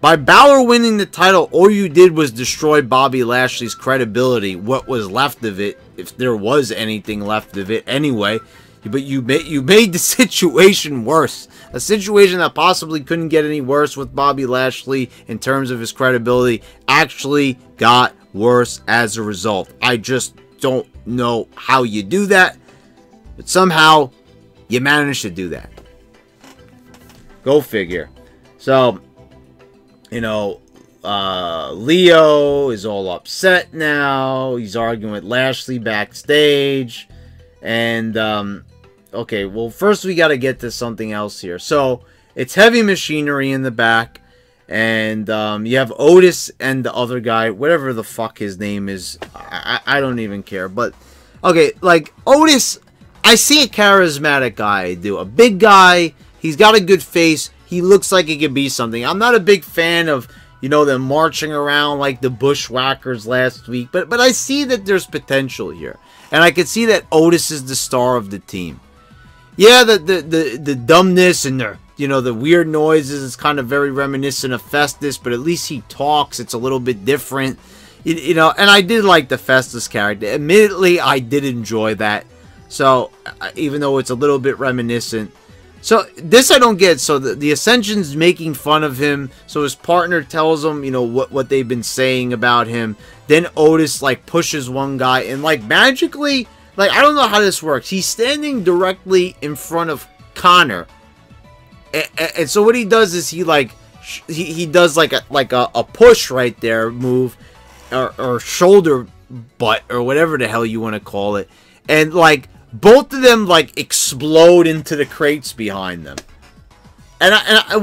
By Balor winning the title, all you did was destroy Bobby Lashley's credibility. What was left of it, if there was anything left of it anyway. But you made the situation worse. A situation that possibly couldn't get any worse with Bobby Lashley in terms of his credibility actually got worse as a result. I just don't know how you do that. But somehow, you managed to do that. Go figure. So, you know, Leo is all upset now. He's arguing with Lashley backstage. And, okay, well, first we got to get to something else here. So, it's Heavy Machinery in the back. And, you have Otis and the other guy, whatever the fuck his name is. I don't even care. But, okay, like, Otis, I see a charismatic guy, I do. A big guy. He's got a good face. He looks like he could be something. I'm not a big fan of, you know, them marching around like the Bushwhackers last week. But I see that there's potential here. And I can see that Otis is the star of the team. Yeah, the dumbness and the, you know, the weird noises is kind of very reminiscent of Festus. But at least he talks. It's a little bit different. You know, and I did like the Festus character. Admittedly, I did enjoy that. So, even though it's a little bit reminiscent. So, this I don't get. So, the Ascension's making fun of him. So, his partner tells him, you know, what they've been saying about him. Then Otis, like, pushes one guy. And, like, magically, like, I don't know how this works. He's standing directly in front of Connor. And so, what he does is he, like, he does, like a push right there move. Or shoulder butt. Or whatever the hell you want to call it. And, like, both of them, like, explode into the crates behind them. And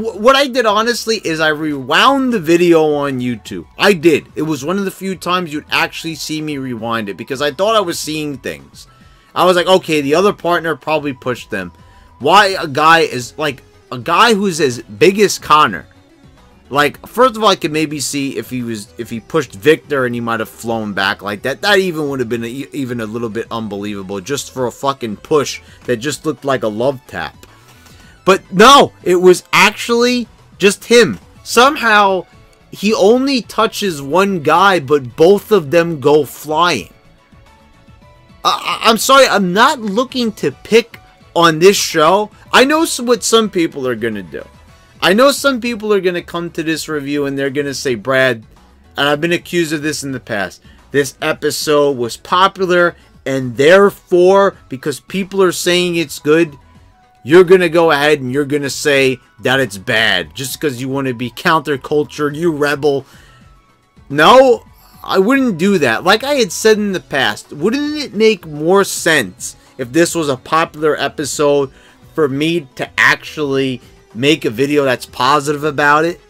what I did, honestly, is I rewound the video on YouTube. I did. It was one of the few times you'd actually see me rewind it. Because I thought I was seeing things. I was like, okay, the other partner probably pushed them. Why a guy is, like, a guy who's as big as Connor. Like, first of all, I could maybe see if he pushed Victor and he might have flown back like that. That even would have been even a little bit unbelievable. Just for a fucking push that just looked like a love tap. But no, it was actually just him. Somehow, he only touches one guy, but both of them go flying. I'm sorry, I'm not looking to pick on this show. I know what some people are going to do. I know some people are going to come to this review and they're going to say, Brad, and I've been accused of this in the past, this episode was popular and therefore, because people are saying it's good, you're going to go ahead and you're going to say that it's bad just because you want to be counterculture, you rebel. No, I wouldn't do that. Like I had said in the past, wouldn't it make more sense if this was a popular episode for me to actually make a video that's positive about it?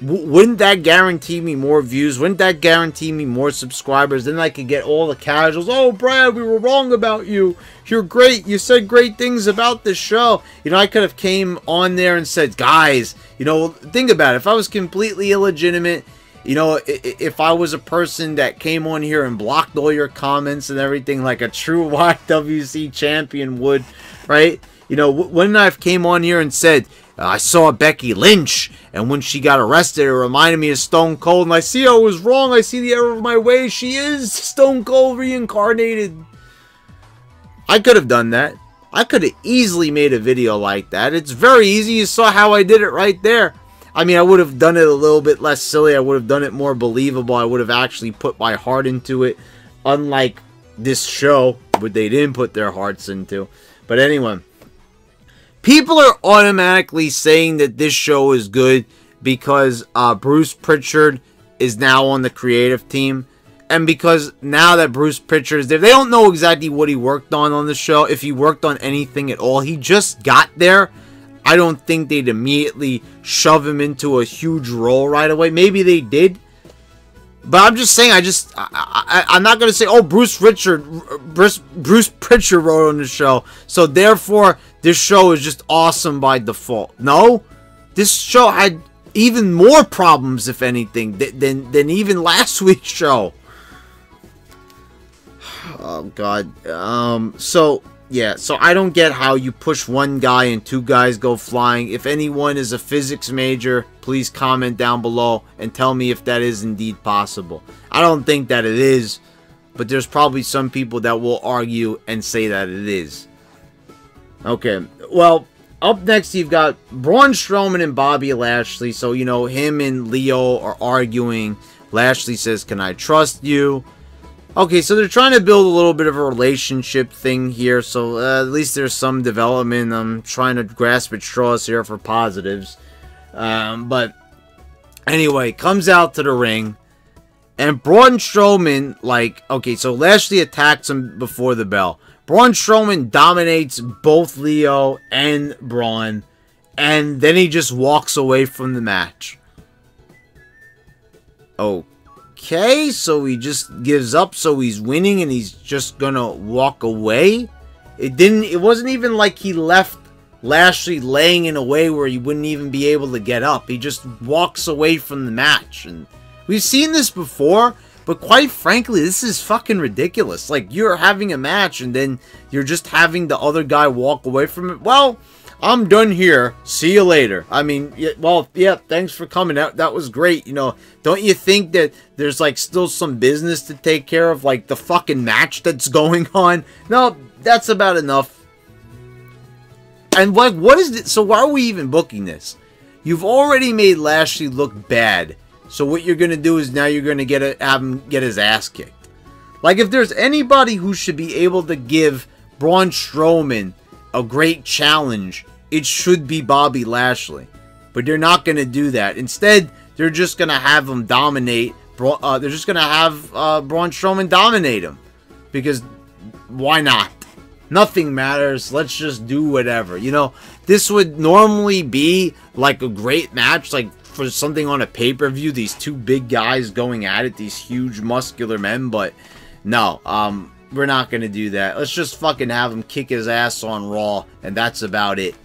Wouldn't that guarantee me more views? Wouldn't that guarantee me more subscribers? Then I could get all the casuals. Oh, Brad, we were wrong about you. You're great. You said great things about this show. You know, I could have came on there and said, guys, you know, think about it. If I was completely illegitimate, you know, if I was a person that came on here and blocked all your comments and everything like a true YWC champion would, right? You know, wouldn't I have came on here and said, I saw Becky Lynch, and when she got arrested, it reminded me of Stone Cold, and I see I was wrong. I see the error of my ways. She is Stone Cold reincarnated. I could have done that. I could have easily made a video like that. It's very easy. You saw how I did it right there. I mean, I would have done it a little bit less silly. I would have done it more believable. I would have actually put my heart into it, unlike this show, where they didn't put their hearts into. But anyway, people are automatically saying that this show is good because Bruce Pritchard is now on the creative team. And because now that Bruce Pritchard is there, they don't know exactly what he worked on the show. If he worked on anything at all. He just got there. I don't think they'd immediately shove him into a huge role right away. Maybe they did. But I'm just saying, I'm not going to say, oh, Bruce Pritchard wrote on the show, so therefore this show is just awesome by default. No, this show had even more problems, if anything, than even last week's show. Oh, God. Yeah, so I don't get how you push one guy and two guys go flying. If anyone is a physics major, please comment down below and tell me if that is indeed possible. I don't think that it is, but there's probably some people that will argue and say that it is. Okay, well, up next you've got Braun Strowman and Bobby Lashley. So, you know, him and Leo are arguing. Lashley says, "Can I trust you?" Okay, so they're trying to build a little bit of a relationship thing here, so at least there's some development. I'm trying to grasp at straws here for positives. But anyway, comes out to the ring, and Braun Strowman, like, okay, so Lashley attacks him before the bell. Braun Strowman dominates both Leo and Braun, and then he just walks away from the match. Okay, so he just gives up, so he's winning and he's just gonna walk away. It wasn't even like he left Lashley laying in a way where he wouldn't even be able to get up. He just walks away from the match. And we've seen this before, but quite frankly, this is fucking ridiculous. Like, you're having a match and then you're just having the other guy walk away from it. Well, I'm done here. See you later. I mean, yeah, thanks for coming out. That was great. You know, don't you think that there's, like, still some business to take care of? Like, the fucking match that's going on? No, that's about enough. And, like, what is it? So why are we even booking this? You've already made Lashley look bad. So what you're going to do is now you're going to have him get his ass kicked. Like, if there's anybody who should be able to give Braun Strowman a great challenge, it should be Bobby Lashley. But they're not going to do that. Instead, they're just going to have him dominate. They're just going to have Braun Strowman dominate him. Because why not? Nothing matters. Let's just do whatever. You know, this would normally be like a great match, like for something on a pay-per-view. These two big guys going at it, these huge muscular men. But no, we're not going to do that. Let's just fucking have him kick his ass on Raw, and that's about it.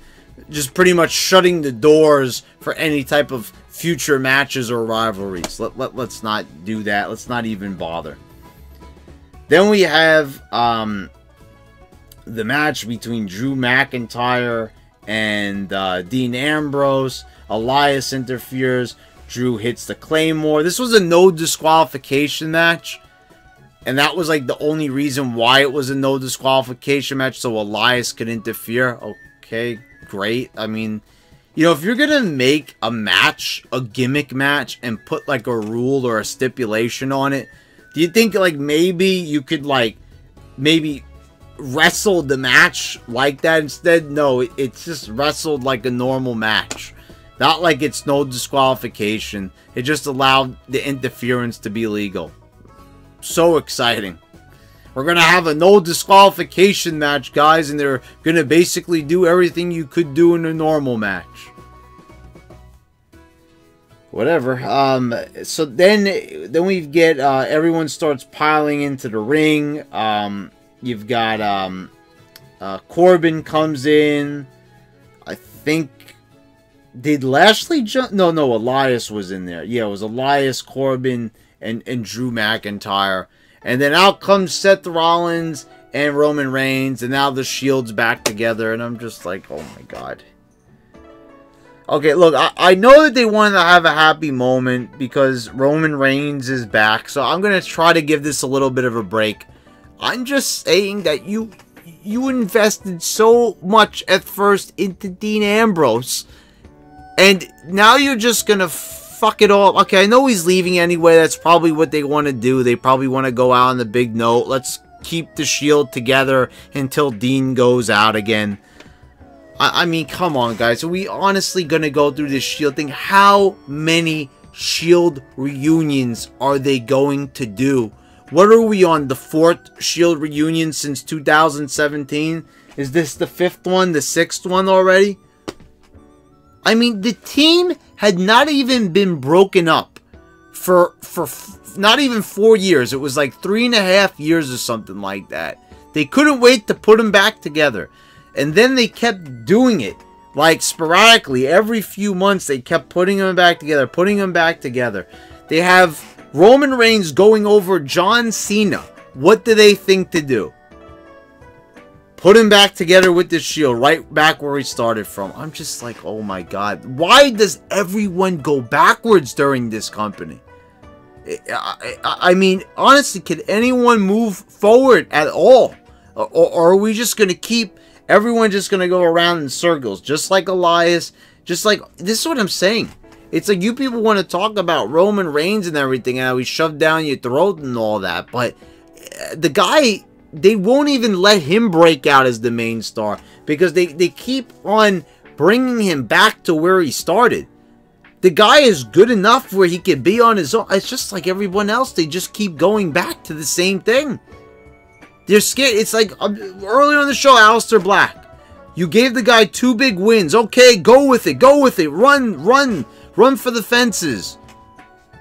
Just pretty much shutting the doors for any type of future matches or rivalries. Let's not do that. Let's not even bother. Then we have the match between Drew McIntyre and Dean Ambrose. Elias interferes. Drew hits the Claymore. This was a no disqualification match. And that was like the only reason why it was a no disqualification match, so Elias could interfere. Okay, great. I mean, you know, if you're gonna make a match, a gimmick match, and put like a rule or a stipulation on it, do you think like maybe you could like maybe wrestle the match like that instead? No, it's just wrestled like a normal match. Not like it's no disqualification. It just allowed the interference to be legal. so exciting. We're going to have a no disqualification match, guys, and they're going to basically do everything you could do in a normal match. Whatever. So then we get everyone starts piling into the ring. You've got Corbin comes in. I think, did Lashley jump? No, Elias was in there. Yeah, it was Elias, Corbin, and Drew McIntyre. And then out comes Seth Rollins and Roman Reigns, and now the Shield's back together, and I'm just like, oh my god. Okay, look, I know that they wanted to have a happy moment because Roman Reigns is back, so I'm going to try to give this a little bit of a break. I'm just saying that you invested so much at first into Dean Ambrose, and now you're just going to fuck it all. Okay, I know he's leaving anyway. That's probably what they want to do. They probably want to go out on the big note. Let's keep the Shield together until Dean goes out again. I mean, come on, guys. Are we honestly going to go through this Shield thing? How many Shield reunions are they going to do? What are we on? The 4th Shield reunion since 2017? Is this the 5th one? The 6th one already? I mean, the team had not even been broken up for not even 4 years. It was like 3.5 years or something like that. They couldn't wait to put them back together. And then they kept doing it. Like, sporadically, every few months, they kept putting them back together, putting them back together. They have Roman Reigns going over John Cena. What do they think to do? Put him back together with the Shield, right back where he started from. I'm just like, oh my god. Why does everyone go backwards during this company? I mean, honestly, can anyone move forward at all? Or are we just going to keep everyone just going to go around in circles? Just like Elias, just like, this is what I'm saying. It's like you people want to talk about Roman Reigns and everything, and how he shoved down your throat and all that, but the guy, they won't even let him break out as the main star because they keep on bringing him back to where he started. The guy is good enough where he can be on his own. It's just like everyone else. They just keep going back to the same thing. They're scared. It's like earlier on the show, Aleister Black. You gave the guy 2 big wins. Okay, go with it. Go with it. Run for the fences.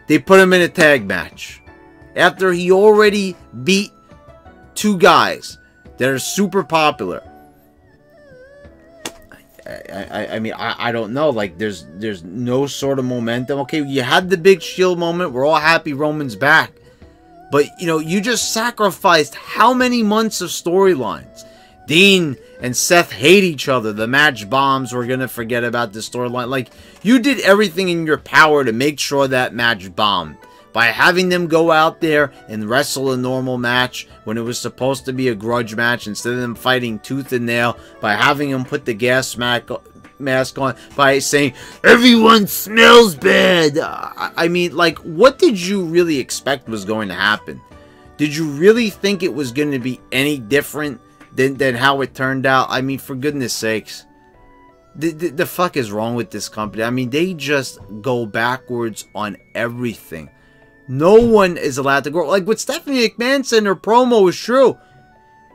They put him in a tag match after he already beat 2 guys that are super popular. I mean, I don't know. Like, there's no sort of momentum. Okay, you had the big Shield moment. We're all happy Roman's back. But, you know, you just sacrificed how many months of storylines? Dean and Seth hate each other. The match bombs. We're going to forget about the storyline. Like, you did everything in your power to make sure that match bombed. By having them go out there and wrestle a normal match when it was supposed to be a grudge match, instead of them fighting tooth and nail, by having them put the gas mask on, by saying, everyone smells bad. I mean, like, what did you really expect was going to happen? Did you really think it was going to be any different than how it turned out? I mean, for goodness sakes. The fuck is wrong with this company? I mean, they just go backwards on everything. No one is allowed to grow. Like what Stephanie McMahon said in her promo was true.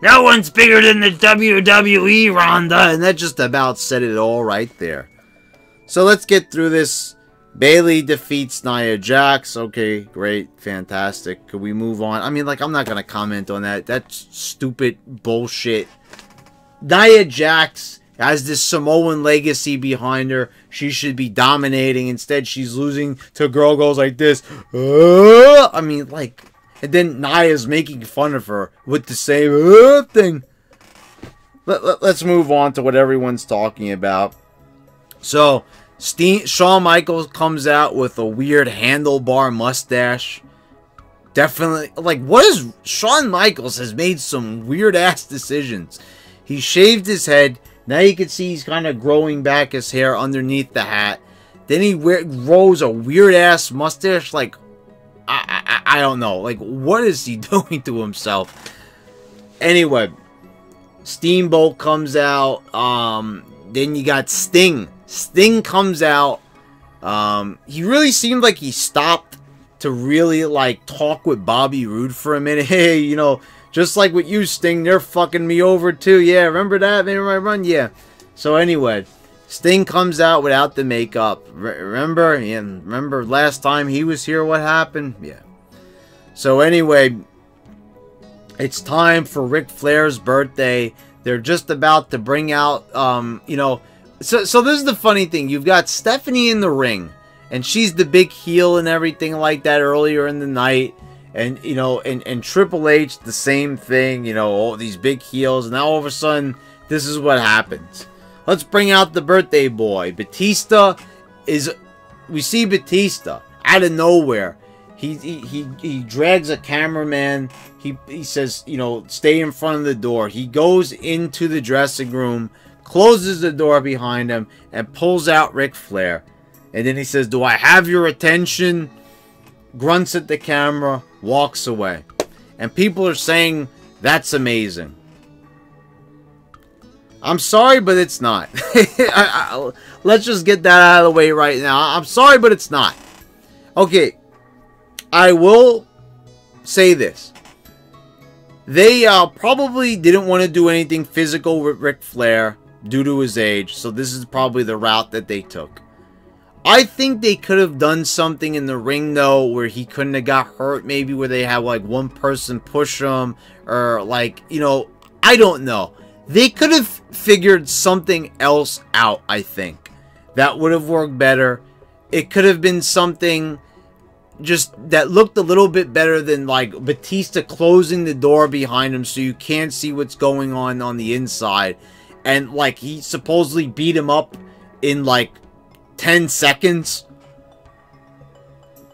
No one's bigger than the WWE, Rhonda. And that just about said it all right there. So let's get through this. Bayley defeats Nia Jax. Okay, great. Fantastic. Could we move on? I mean, like, I'm not going to comment on that. That's stupid bullshit. Nia Jax has this Samoan legacy behind her. She should be dominating. Instead, she's losing to a girl goes like this. I mean, like... And then Nia's making fun of her with the same thing. Let's move on to what everyone's talking about. So, Shawn Michaels comes out with a weird handlebar mustache. Definitely... Like, what is... Shawn Michaels has made some weird-ass decisions. He shaved his head... Now you can see he's kind of growing back his hair underneath the hat. Then he grows a weird-ass mustache. Like, I don't know. Like, what is he doing to himself? Anyway, Steamboat comes out. Then you got Sting. Sting comes out. He really seemed like he stopped to really, like, talk with Bobby Roode for a minute. Hey, you know, just like with you, Sting, they're fucking me over too. Yeah, remember that? Remember my run? Yeah. So anyway, Sting comes out without the makeup. Remember? Yeah, remember last time he was here, what happened? Yeah. So anyway, it's time for Ric Flair's birthday. They're just about to bring out, you know... So this is the funny thing. You've got Stephanie in the ring. And she's the big heel and everything like that earlier in the night. And, you know, and Triple H, the same thing. You know, all these big heels. And now all of a sudden, this is what happens. Let's bring out the birthday boy. Batista is... We see Batista out of nowhere. He drags a cameraman. He says, you know, stay in front of the door. He goes into the dressing room, closes the door behind him, and pulls out Ric Flair. And then he says, do I have your attention? Grunts at the camera, walks away. And people are saying, that's amazing. I'm sorry, but it's not. Let's just get that out of the way right now. I'm sorry, but it's not. Okay, I will say this. They probably didn't want to do anything physical with Ric Flair due to his age. So this is probably the route that they took. I think they could have done something in the ring, though, where he couldn't have got hurt. Maybe where they have, like, one person push him. Or, like, you know, I don't know. They could have figured something else out, I think. That would have worked better. It could have been something just that looked a little bit better than, like, Batista closing the door behind him so you can't see what's going on the inside. And, like, he supposedly beat him up in, like, 10 seconds.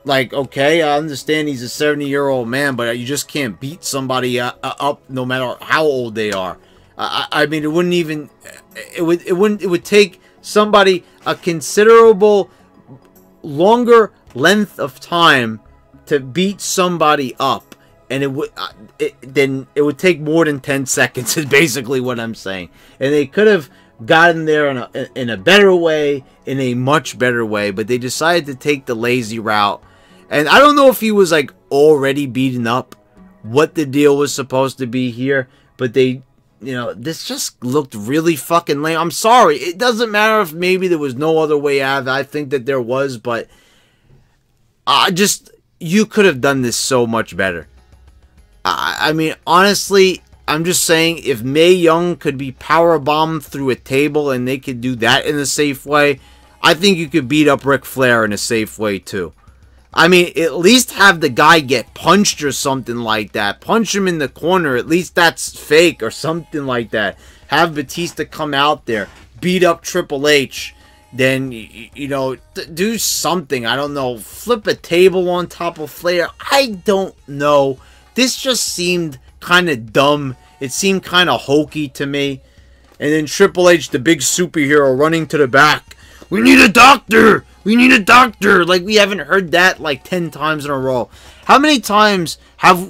Like, okay, I understand he's a 70-year-old man, but you just can't beat somebody up no matter how old they are. I mean, it wouldn't even... It would take somebody a considerable longer length of time to beat somebody up, and then it would take more than 10 seconds is basically what I'm saying. And they could have gotten there in a better way, in a much better way, but they decided to take the lazy route. And I don't know if he was, like, already beaten up, what the deal was supposed to be here, but they, you know, this just looked really fucking lame. I'm sorry, it doesn't matter if maybe there was no other way out of it. I think that there was, but you could have done this so much better. I mean, honestly, I'm just saying, if Mae Young could be powerbombed through a table and they could do that in a safe way, I think you could beat up Ric Flair in a safe way too. I mean, at least have the guy get punched or something like that. Punch him in the corner. At least that's fake or something like that. Have Batista come out there, beat up Triple H. Then, you know, do something. I don't know. Flip a table on top of Flair. I don't know. This just seemed kind of dumb. It seemed kind of hokey to me. And then Triple H, the big superhero, running to the back. We need a doctor! We need a doctor! Like, we haven't heard that like 10 times in a row. How many times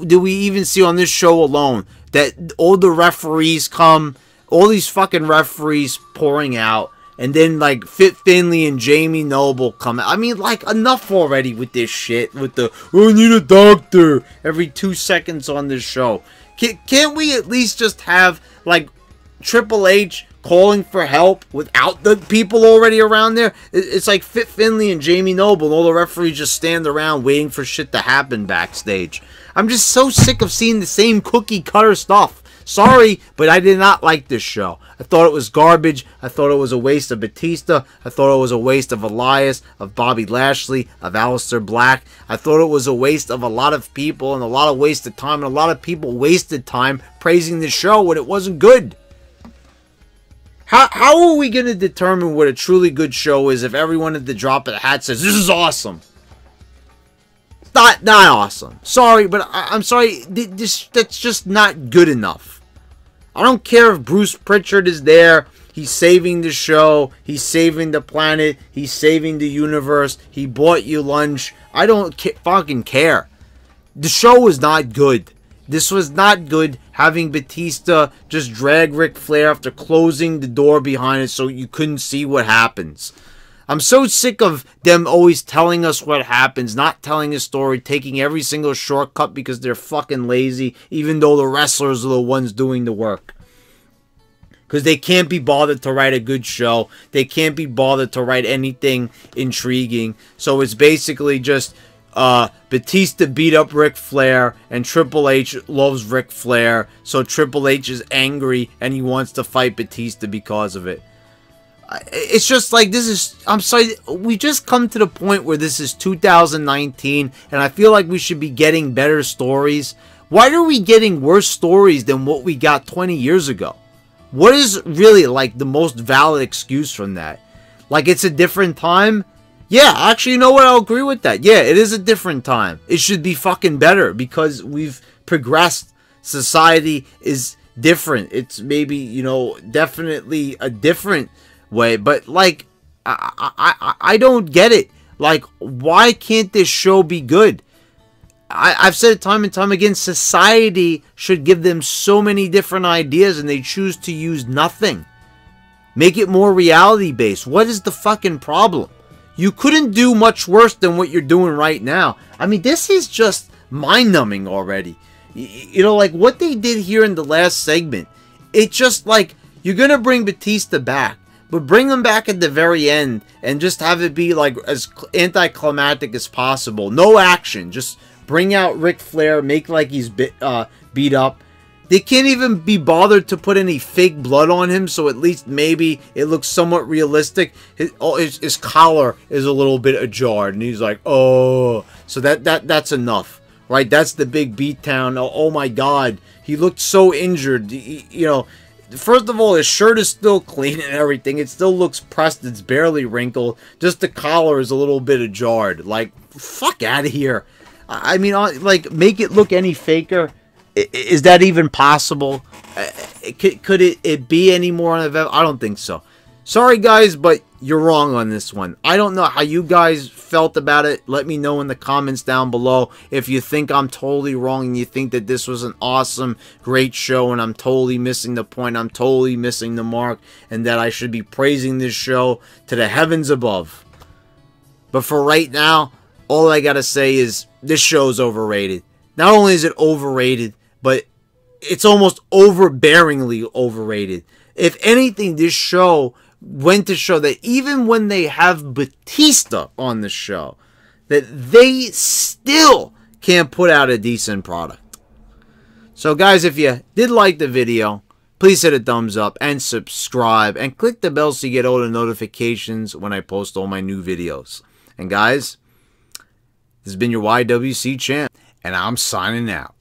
do we even see on this show alone that all the referees come, all these fucking referees pouring out, and then, like, Fit Finlay and Jamie Noble come out? I mean, like, enough already with this shit. With the, oh, I need a doctor every 2 seconds on this show. Can't we at least just have, like, Triple H calling for help without the people already around there? It's like Fit Finlay and Jamie Noble, and all the referees just stand around waiting for shit to happen backstage. I'm just so sick of seeing the same cookie cutter stuff. Sorry, but I did not like this show. I thought it was garbage. I thought it was a waste of Batista. I thought it was a waste of Elias, of Bobby Lashley, of Aleister Black. I thought it was a waste of a lot of people and a lot of wasted time. And a lot of people wasted time praising the show when it wasn't good. How are we going to determine what a truly good show is if everyone at the drop of the hat says, this is awesome? Not awesome. Sorry, but I'm sorry. That's just not good enough. I don't care if Bruce Pritchard is there. He's saving the show. He's saving the planet. He's saving the universe. He bought you lunch. I don't fucking care. The show was not good. This was not good, having Batista just drag Ric Flair after closing the door behind it so you couldn't see what happens. I'm so sick of them always telling us what happens, not telling a story, taking every single shortcut because they're fucking lazy, even though the wrestlers are the ones doing the work. Because they can't be bothered to write a good show. They can't be bothered to write anything intriguing. So it's basically just Batista beat up Ric Flair, and Triple H loves Ric Flair. So Triple H is angry, and he wants to fight Batista because of it. It's just like, this is, I'm sorry, we just come to the point where this is 2019, and I feel like we should be getting better stories. Why are we getting worse stories than what we got 20 years ago? What is really, like, the most valid excuse from that? Like, it's a different time? Yeah, actually, you know what? I'll agree with that. Yeah, it is a different time. It should be fucking better because we've progressed. Society is different. It's maybe, you know, definitely a different way, but like I don't get it. Like, why can't this show be good? I've said it time and time again, society should give them so many different ideas and they choose to use nothing. Make it more reality based. What is the fucking problem? You couldn't do much worse than what you're doing right now. I mean, this is just mind-numbing already. You know, like what they did here in the last segment, it's just like, you're gonna bring Batista back, but bring him back at the very end and just have it be like as anticlimactic as possible. No action. Just bring out Ric Flair, make like he's beat up. They can't even be bothered to put any fake blood on him, so at least maybe it looks somewhat realistic. His collar is a little bit ajar, and he's like, oh. So that's enough, right? That's the big beatdown. Oh my God, he looked so injured. You know, first of all, his shirt is still clean and everything. It still looks pressed. It's barely wrinkled. Just the collar is a little bit ajar. Like, fuck out of here. I mean, like, make it look any faker. Is that even possible? Could it be any more on the? I don't think so. Sorry, guys, but you're wrong on this one. I don't know how you guys felt about it. Let me know in the comments down below if you think I'm totally wrong and you think that this was an awesome, great show and I'm totally missing the point. I'm totally missing the mark and that I should be praising this show to the heavens above. But for right now, all I gotta say is this show is overrated. Not only is it overrated, but it's almost overbearingly overrated. If anything, this show went to show that even when they have Batista on the show, that they still can't put out a decent product. So guys, if you did like the video, please hit a thumbs up and subscribe and click the bell so you get all the notifications when I post all my new videos. And guys, this has been your YWC champ, and I'm signing out.